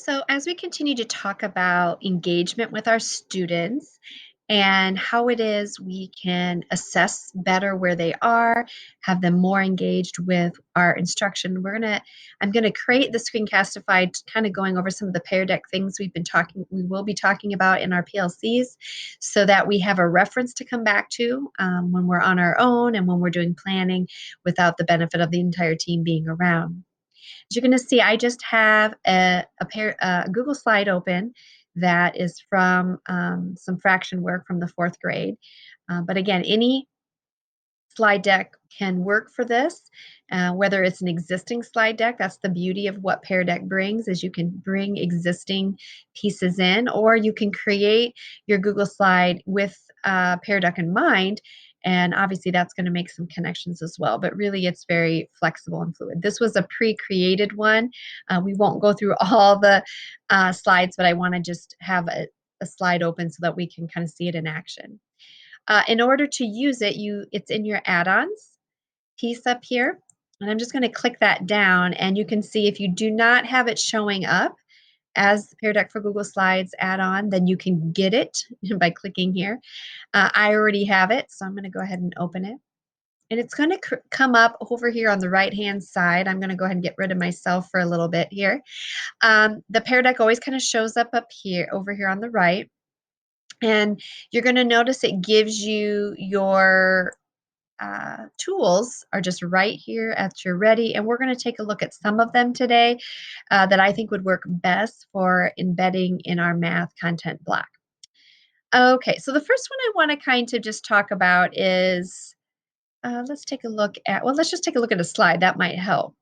So, as we continue to talk about engagement with our students and how it is we can assess better where they are, have them more engaged with our instruction, I'm gonna create the screencastify, kind of going over some of the Pear Deck things we will be talking about in our PLCs, so that we have a reference to come back to when we're on our own and when we're doing planning without the benefit of the entire team being around. As you're going to see, I just have a Google slide open that is from some fraction work from the 4th grade. But again, any slide deck can work for this, whether it's an existing slide deck. That's the beauty of what Pear Deck brings, is you can bring existing pieces in, or you can create your Google slide with Pear Deck in mind. And obviously that's going to make some connections as well, but really it's very flexible and fluid. This was a pre-created one. We won't go through all the slides, but I want to just have a slide open so that we can kind of see it in action. In order to use it, it's in your add-ons piece up here. And I'm just going to click that down, and you can see if you do not have it showing up as Pear Deck for Google Slides add-on, then you can get it by clicking here. I already have it, so I'm going to go ahead and open it. And it's going to come up over here on the right-hand side. I'm going to go ahead and get rid of myself for a little bit here. The Pear Deck always kind of shows up here, over here on the right. And you're going to notice it gives you your tools are just right here at your ready. And we're going to take a look at some of them today that I think would work best for embedding in our math content block. Okay, so the first one I want to kind of just talk about is, let's just take a look at a slide that might help,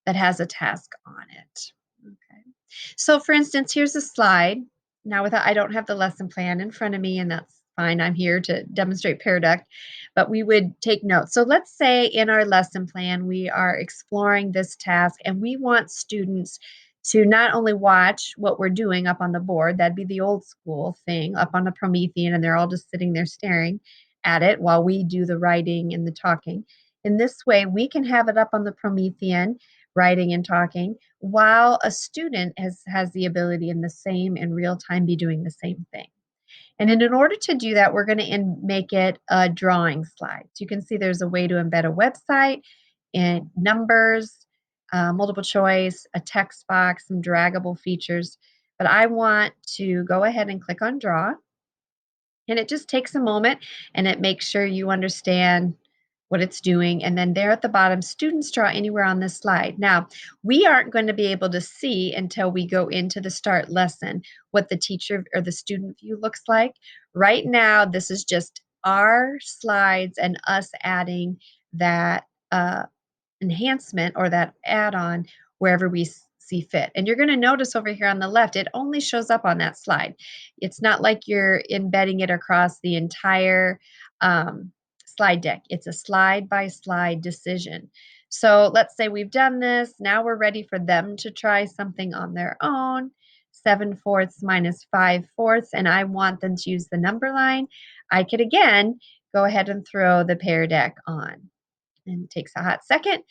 that has a task on it. Okay. So for instance, here's a slide. Now I don't have the lesson plan in front of me, and that's fine. I'm here to demonstrate Pear Deck, but we would take notes. So let's say in our lesson plan, we are exploring this task and we want students to not only watch what we're doing up on the board, that'd be the old school thing up on the Promethean, and they're all just sitting there staring at it while we do the writing and the talking. In this way, we can have it up on the Promethean, writing and talking, while a student has the ability in real time be doing the same thing. And in order to do that, we're going to make it a drawing slide. So you can see there's a way to embed a website and numbers, multiple choice, a text box, some draggable features. But I want to go ahead and click on draw. And it just takes a moment, and it makes sure you understand what it's doing. And then there at the bottom, students draw anywhere on this slide. Now, we aren't going to be able to see until we go into the start lesson what the teacher or the student view looks like. Right now, this is just our slides and us adding that enhancement or that add-on wherever we see fit. And you're going to notice over here on the left, it only shows up on that slide. It's not like you're embedding it across the entire slide deck. It's a slide-by-slide decision. So let's say we've done this. Now we're ready for them to try something on their own. 7/4 minus 5/4, and I want them to use the number line. I could, again, go ahead and throw the Pear Deck on. And it takes a hot second.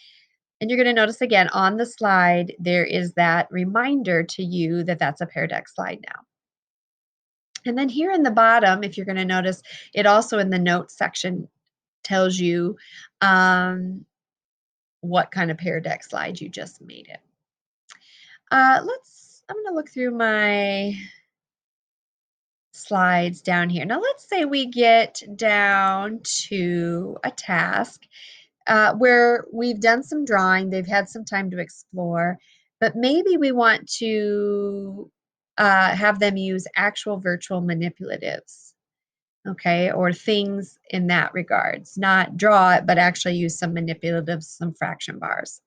And you're going to notice again on the slide, there is that reminder to you that that's a Pear Deck slide now. And then here in the bottom, if you're going to notice, it also in the notes section tells you what kind of Pear Deck slide you just made it. I'm going to look through my slides down here. Now let's say we get down to a task where we've done some drawing, they've had some time to explore, but maybe we want to have them use actual virtual manipulatives, okay, or things in that regards, not draw it, but actually use some manipulatives, some fraction bars.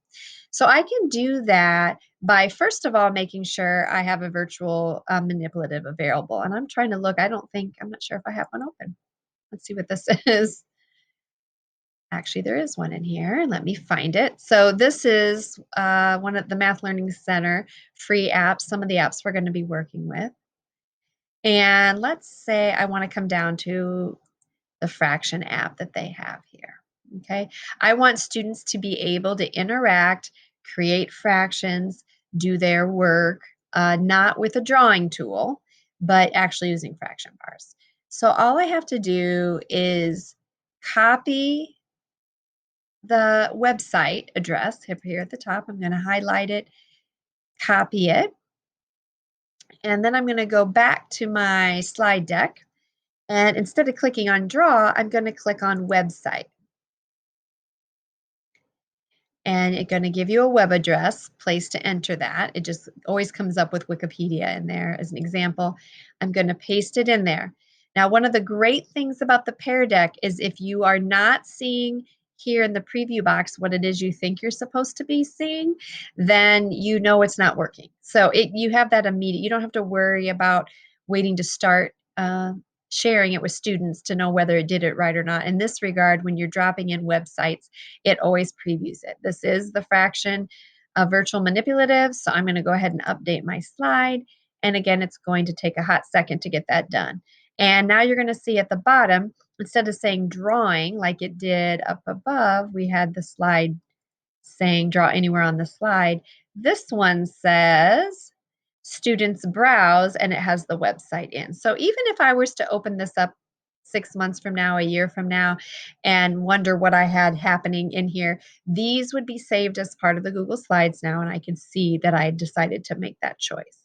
So I can do that by, first of all, making sure I have a virtual manipulative available. And I'm trying to look, I'm not sure if I have one open. Let's see what this is. Actually, there is one in here. Let me find it. So this is one of the Math Learning Center free apps, some of the apps we're going to be working with. And let's say I want to come down to the fraction app that they have here. Okay, I want students to be able to interact, create fractions, do their work not with a drawing tool, but actually using fraction bars. So all I have to do is copy the website address here at the top. I'm going to highlight it, copy it, and then I'm going to go back to my slide deck. And instead of clicking on draw, I'm going to click on website. And it's going to give you a web address, place to enter that. It just always comes up with Wikipedia in there as an example. I'm going to paste it in there. Now, one of the great things about the Pear Deck is if you are not seeing here in the preview box what it is you think you're supposed to be seeing, then you know it's not working. So you have that immediate. You don't have to worry about waiting to start sharing it with students to know whether it did it right or not. In this regard, when you're dropping in websites, it always previews it. This is the fraction of virtual manipulative, so I'm going to go ahead and update my slide. And again, it's going to take a hot second to get that done. And now you're going to see at the bottom, instead of saying drawing like it did up above, we had the slide saying draw anywhere on the slide. This one says students browse, and it has the website in. So even if I was to open this up 6 months from now, a year from now, and wonder what I had happening in here, these would be saved as part of the Google Slides now, and I can see that I decided to make that choice.